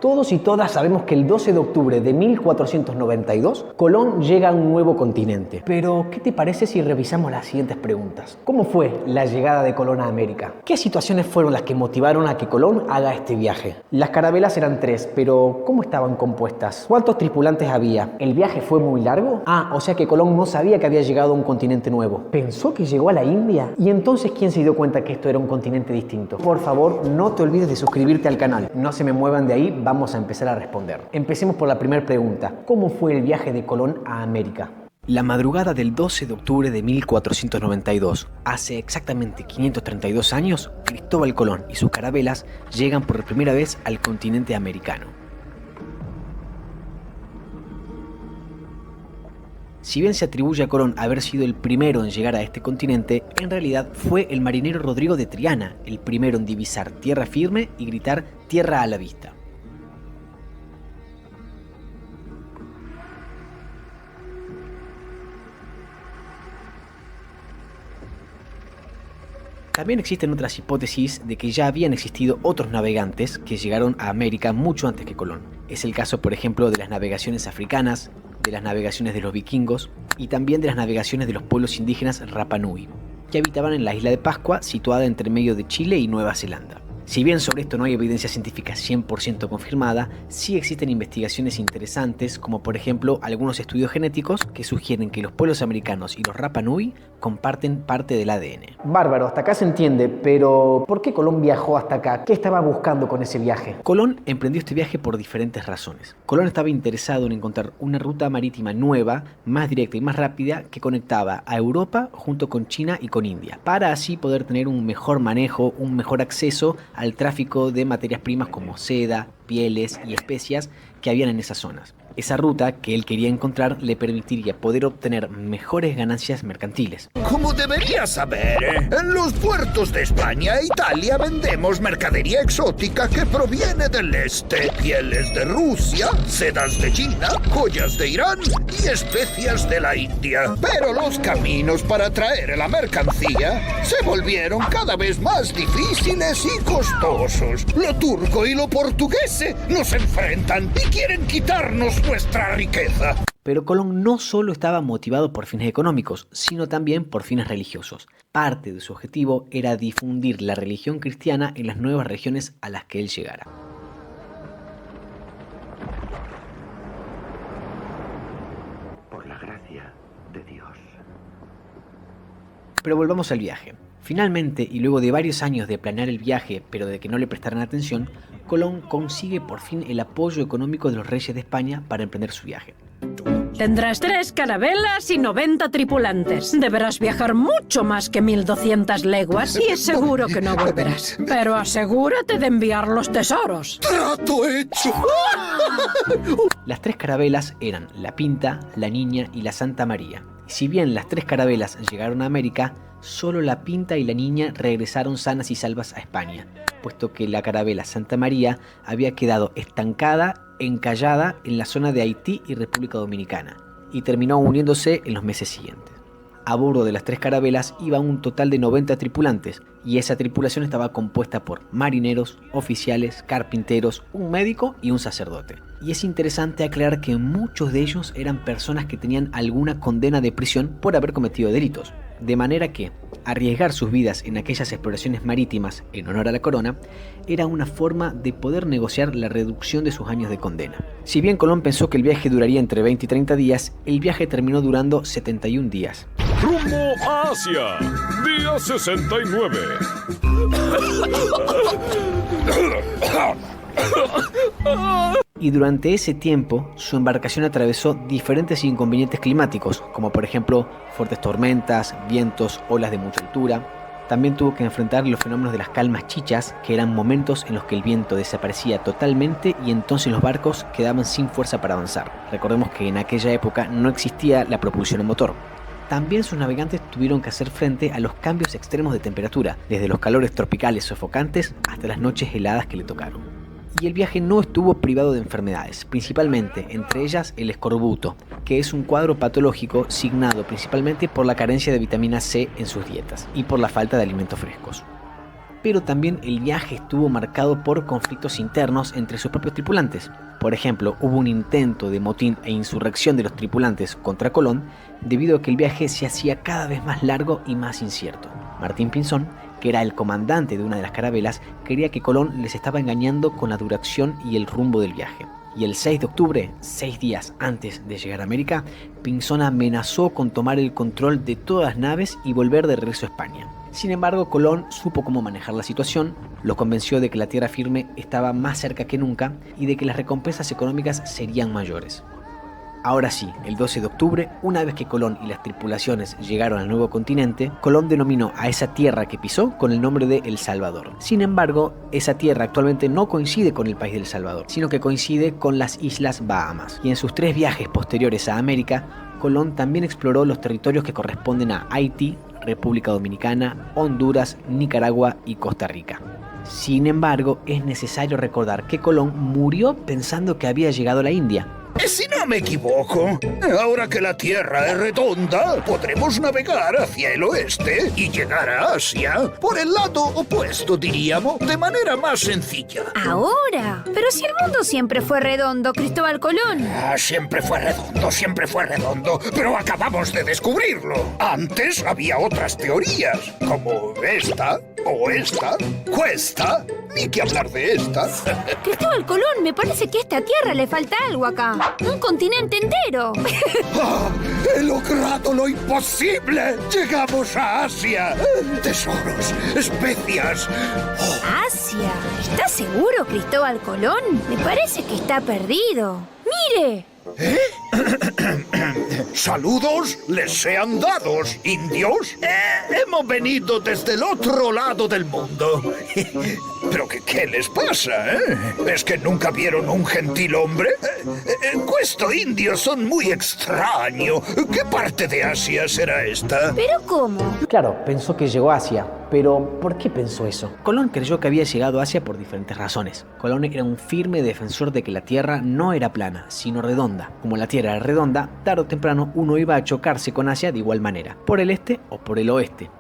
Todos y todas sabemos que el 12 de octubre de 1492, Colón llega a un nuevo continente. Pero, ¿qué te parece si revisamos las siguientes preguntas? ¿Cómo fue la llegada de Colón a América? ¿Qué situaciones fueron las que motivaron a que Colón haga este viaje? Las carabelas eran 3, pero ¿cómo estaban compuestas? ¿Cuántos tripulantes había? ¿El viaje fue muy largo? O sea que Colón no sabía que había llegado a un continente nuevo. ¿Pensó que llegó a la India? ¿Y entonces quién se dio cuenta que esto era un continente distinto? Por favor, no te olvides de suscribirte al canal. No se me muevan de ahí, vamos a empezar a responder. Empecemos por la primera pregunta. ¿Cómo fue el viaje de Colón a América? La madrugada del 12 de octubre de 1492, hace exactamente 532 años, Cristóbal Colón y sus carabelas llegan por primera vez al continente americano. Si bien se atribuye a Colón haber sido el primero en llegar a este continente, en realidad fue el marinero Rodrigo de Triana el primero en divisar tierra firme y gritar tierra a la vista. También existen otras hipótesis de que ya habían existido otros navegantes que llegaron a América mucho antes que Colón. Es el caso, por ejemplo, de las navegaciones africanas, de las navegaciones de los vikingos y también de las navegaciones de los pueblos indígenas Rapa Nui, que habitaban en la isla de Pascua, situada entre medio de Chile y Nueva Zelanda. Si bien sobre esto no hay evidencia científica 100% confirmada, sí existen investigaciones interesantes, como por ejemplo algunos estudios genéticos que sugieren que los pueblos americanos y los Rapa Nui comparten parte del ADN. Bárbaro, hasta acá se entiende, pero ¿por qué Colón viajó hasta acá? ¿Qué estaba buscando con ese viaje? Colón emprendió este viaje por diferentes razones. Colón estaba interesado en encontrar una ruta marítima nueva, más directa y más rápida que conectaba a Europa junto con China y con India, para así poder tener un mejor manejo, un mejor acceso al tráfico de materias primas como seda, pieles y especias que habían en esas zonas. Esa ruta que él quería encontrar le permitiría poder obtener mejores ganancias mercantiles. Como deberías saber, en los puertos de España e Italia vendemos mercadería exótica que proviene del este, pieles de Rusia, sedas de China, joyas de Irán y especias de la India. Pero los caminos para traer la mercancía se volvieron cada vez más difíciles y costosos. Lo turco y lo portugués nos enfrentan y quieren quitarnos nuestra riqueza. Pero Colón no solo estaba motivado por fines económicos, sino también por fines religiosos. Parte de su objetivo era difundir la religión cristiana en las nuevas regiones a las que él llegara. Por la gracia de Dios. Pero volvamos al viaje. Finalmente, y luego de varios años de planear el viaje, pero de que no le prestaran atención, Colón consigue por fin el apoyo económico de los reyes de España para emprender su viaje. Tendrás 3 carabelas y 90 tripulantes. Deberás viajar mucho más que 1200 leguas y es seguro que no volverás. Pero asegúrate de enviar los tesoros. ¡Trato hecho! Las 3 carabelas eran la Pinta, la Niña y la Santa María. Si bien las 3 carabelas llegaron a América, solo la Pinta y la Niña regresaron sanas y salvas a España, puesto que la carabela Santa María había quedado estancada, encallada en la zona de Haití y República Dominicana, y terminó hundiéndose en los meses siguientes. A bordo de las 3 carabelas iba un total de 90 tripulantes, y esa tripulación estaba compuesta por marineros, oficiales, carpinteros, un médico y un sacerdote. Y es interesante aclarar que muchos de ellos eran personas que tenían alguna condena de prisión por haber cometido delitos, de manera que arriesgar sus vidas en aquellas exploraciones marítimas en honor a la corona era una forma de poder negociar la reducción de sus años de condena. Si bien Colón pensó que el viaje duraría entre 20 y 30 días, el viaje terminó durando 71 días. ¡Rumbo a Asia! Día 69. Y durante ese tiempo, su embarcación atravesó diferentes inconvenientes climáticos, como por ejemplo fuertes tormentas, vientos, olas de mucha altura. También tuvo que enfrentar los fenómenos de las calmas chichas, que eran momentos en los que el viento desaparecía totalmente y entonces los barcos quedaban sin fuerza para avanzar. Recordemos que en aquella época no existía la propulsión a motor. También sus navegantes tuvieron que hacer frente a los cambios extremos de temperatura, desde los calores tropicales sofocantes hasta las noches heladas que le tocaron. Y el viaje no estuvo privado de enfermedades, principalmente entre ellas el escorbuto, que es un cuadro patológico signado principalmente por la carencia de vitamina C en sus dietas y por la falta de alimentos frescos. pero también el viaje estuvo marcado por conflictos internos entre sus propios tripulantes. Por ejemplo, hubo un intento de motín e insurrección de los tripulantes contra Colón debido a que el viaje se hacía cada vez más largo y más incierto. Martín Pinzón, que era el comandante de una de las carabelas, creía que Colón les estaba engañando con la duración y el rumbo del viaje. Y el 6 de octubre, 6 días antes de llegar a América, Pinzón amenazó con tomar el control de todas las naves y volver de regreso a España. Sin embargo, Colón supo cómo manejar la situación, lo convenció de que la tierra firme estaba más cerca que nunca y de que las recompensas económicas serían mayores. Ahora sí, el 12 de octubre, una vez que Colón y las tripulaciones llegaron al nuevo continente, Colón denominó a esa tierra que pisó con el nombre de El Salvador. Sin embargo, esa tierra actualmente no coincide con el país del Salvador, sino que coincide con las Islas Bahamas. Y en sus 3 viajes posteriores a América, Colón también exploró los territorios que corresponden a Haití, República Dominicana, Honduras, Nicaragua y Costa Rica. Sin embargo, es necesario recordar que Colón murió pensando que había llegado a la India. Si no me equivoco, ahora que la Tierra es redonda, podremos navegar hacia el oeste y llegar a Asia por el lado opuesto, diríamos, de manera más sencilla. Ahora, pero si el mundo siempre fue redondo, Cristóbal Colón. Siempre fue redondo, pero acabamos de descubrirlo. Antes había otras teorías, como esta, o esta, cuesta, ni que hablar de esta. Cristóbal Colón, me parece que a esta tierra le falta algo acá. Un continente entero. ¡He logrado lo imposible! ¡Llegamos a Asia! ¡Tesoros! ¡Especias! ¿Asia? ¿Estás seguro, Cristóbal Colón? Me parece que está perdido. ¡Mire! ¡Saludos les sean dados, indios! Hemos venido desde el otro lado del mundo. ¿Pero qué les pasa, ¿Es que nunca vieron un gentil hombre? Estos indios son muy extraños. ¿Qué parte de Asia será esta? ¿Pero cómo? Claro, pensó que llegó a Asia, pero ¿por qué pensó eso? Colón creyó que había llegado a Asia por diferentes razones. Colón era un firme defensor de que la Tierra no era plana, sino redonda. Como la Tierra era redonda, tarde o temprano uno iba a chocarse con Asia de igual manera, por el este o por el oeste.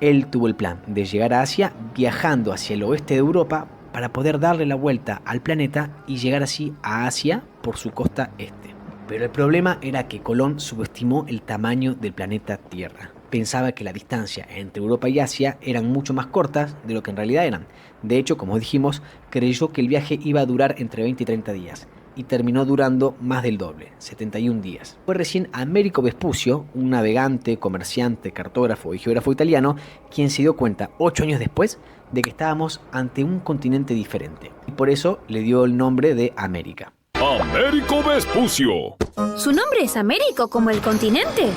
Él tuvo el plan de llegar a Asia viajando hacia el oeste de Europa para poder darle la vuelta al planeta y llegar así a Asia por su costa este. Pero el problema era que Colón subestimó el tamaño del planeta Tierra. Pensaba que la distancia entre Europa y Asia eran mucho más cortas de lo que en realidad eran. De hecho, como dijimos, creyó que el viaje iba a durar entre 20 y 30 días. Y terminó durando más del doble, 71 días. Fue recién Américo Vespucio, un navegante, comerciante, cartógrafo y geógrafo italiano, quien se dio cuenta 8 años después de que estábamos ante un continente diferente. Y por eso le dio el nombre de América. Américo Vespucio. ¿Su nombre es Américo como el continente?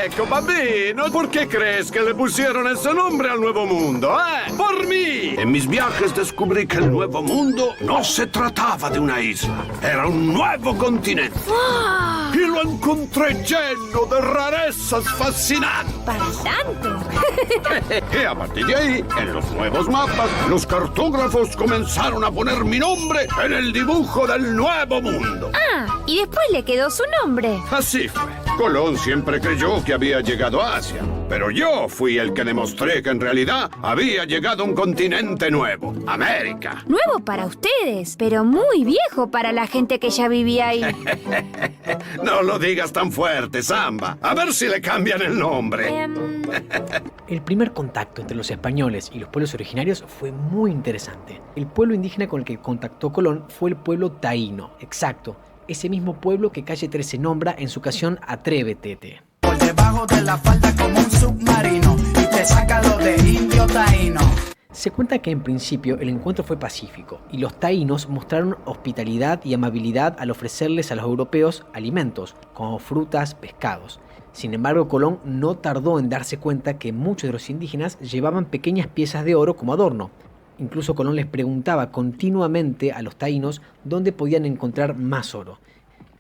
Ecco, bambino, ¿por qué crees que le pusieron ese nombre al Nuevo Mundo, ¡Por mí! En mis viajes descubrí que el Nuevo Mundo no se trataba de una isla, era un nuevo continente. ¡Wow! Y lo encontré lleno de rarezas fascinantes. ¿Para tanto? Y a partir de ahí, en los nuevos mapas, los cartógrafos comenzaron a poner mi nombre en el dibujo del Nuevo Mundo. Y después le quedó su nombre. Así fue. Colón siempre creyó que había llegado a Asia, pero yo fui el que demostré que en realidad había llegado a un continente nuevo, América. Nuevo para ustedes, pero muy viejo para la gente que ya vivía ahí. No lo digas tan fuerte, Samba. A ver si le cambian el nombre. El primer contacto entre los españoles y los pueblos originarios fue muy interesante. El pueblo indígena con el que contactó Colón fue el pueblo taíno, exacto, ese mismo pueblo que Calle 13 nombra en su canción Atrévete. Por debajo de la falda como un submarino y te saca lo de indio taíno. Se cuenta que en principio el encuentro fue pacífico y los taínos mostraron hospitalidad y amabilidad al ofrecerles a los europeos alimentos, como frutas, pescados. Sin embargo, Colón no tardó en darse cuenta que muchos de los indígenas llevaban pequeñas piezas de oro como adorno. Incluso Colón les preguntaba continuamente a los taínos dónde podían encontrar más oro.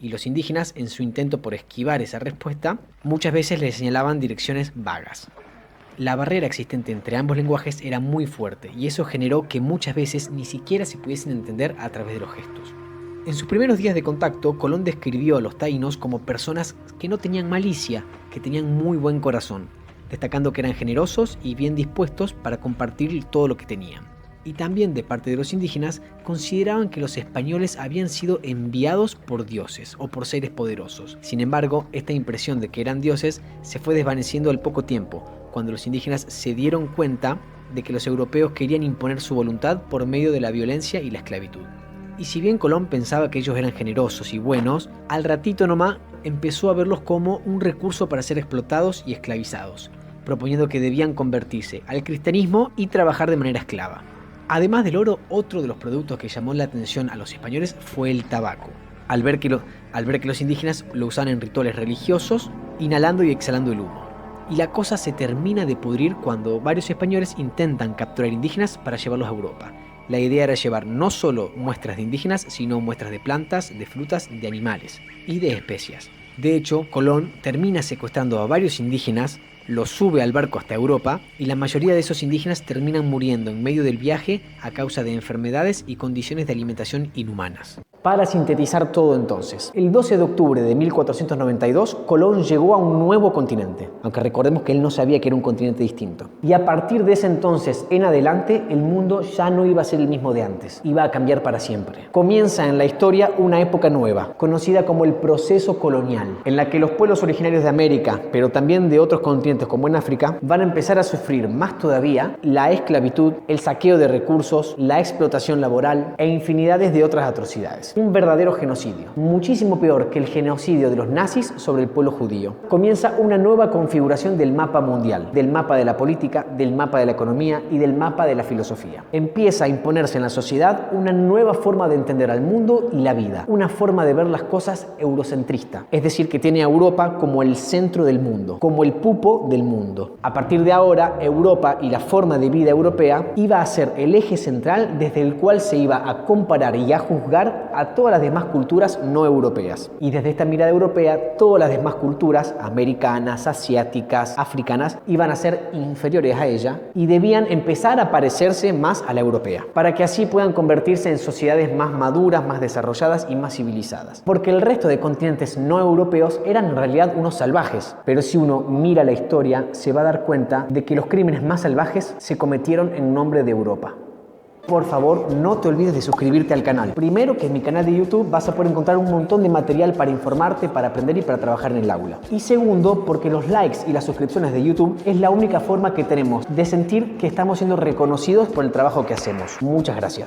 Y los indígenas, en su intento por esquivar esa respuesta, muchas veces les señalaban direcciones vagas. La barrera existente entre ambos lenguajes era muy fuerte y eso generó que muchas veces ni siquiera se pudiesen entender a través de los gestos. En sus primeros días de contacto, Colón describió a los taínos como personas que no tenían malicia, que tenían muy buen corazón. destacando que eran generosos y bien dispuestos para compartir todo lo que tenían. Y también de parte de los indígenas consideraban que los españoles habían sido enviados por dioses o por seres poderosos. Sin embargo, esta impresión de que eran dioses se fue desvaneciendo al poco tiempo, cuando los indígenas se dieron cuenta de que los europeos querían imponer su voluntad por medio de la violencia y la esclavitud. Y si bien Colón pensaba que ellos eran generosos y buenos, al ratito nomás empezó a verlos como un recurso para ser explotados y esclavizados, proponiendo que debían convertirse al cristianismo y trabajar de manera esclava. Además del oro, otro de los productos que llamó la atención a los españoles fue el tabaco, al ver que los indígenas lo usaban en rituales religiosos, inhalando y exhalando el humo. Y la cosa se termina de pudrir cuando varios españoles intentan capturar indígenas para llevarlos a Europa. La idea era llevar no solo muestras de indígenas, sino muestras de plantas, de frutas, de animales y de especias. De hecho, Colón termina secuestrando a varios indígenas, los sube al barco hasta Europa y la mayoría de esos indígenas terminan muriendo en medio del viaje a causa de enfermedades y condiciones de alimentación inhumanas. Para sintetizar todo entonces, el 12 de octubre de 1492 Colón llegó a un nuevo continente, aunque recordemos que él no sabía que era un continente distinto. Y a partir de ese entonces en adelante el mundo ya no iba a ser el mismo de antes, iba a cambiar para siempre. Comienza en la historia una época nueva, conocida como el proceso colonial, en la que los pueblos originarios de América, pero también de otros continentes como en África, van a empezar a sufrir más todavía la esclavitud, el saqueo de recursos, la explotación laboral e infinidades de otras atrocidades. Un verdadero genocidio, muchísimo peor que el genocidio de los nazis sobre el pueblo judío. Comienza una nueva configuración del mapa mundial, del mapa de la política, del mapa de la economía y del mapa de la filosofía. Empieza a imponerse en la sociedad una nueva forma de entender al mundo y la vida, una forma de ver las cosas eurocentrista, es decir, que tiene a Europa como el centro del mundo, como el pupo del mundo. A partir de ahora, Europa y la forma de vida europea iba a ser el eje central desde el cual se iba a comparar y a juzgar a todas las demás culturas no europeas. Y desde esta mirada europea, todas las demás culturas, americanas, asiáticas, africanas, iban a ser inferiores a ella y debían empezar a parecerse más a la europea, para que así puedan convertirse en sociedades más maduras, más desarrolladas y más civilizadas. Porque el resto de continentes no europeos eran en realidad unos salvajes, pero si uno mira la historia, se va a dar cuenta de que los crímenes más salvajes se cometieron en nombre de Europa. Por favor, no te olvides de suscribirte al canal. Primero, que en mi canal de YouTube vas a poder encontrar un montón de material para informarte, para aprender y para trabajar en el aula. Y segundo, porque los likes y las suscripciones de YouTube es la única forma que tenemos de sentir que estamos siendo reconocidos por el trabajo que hacemos. Muchas gracias.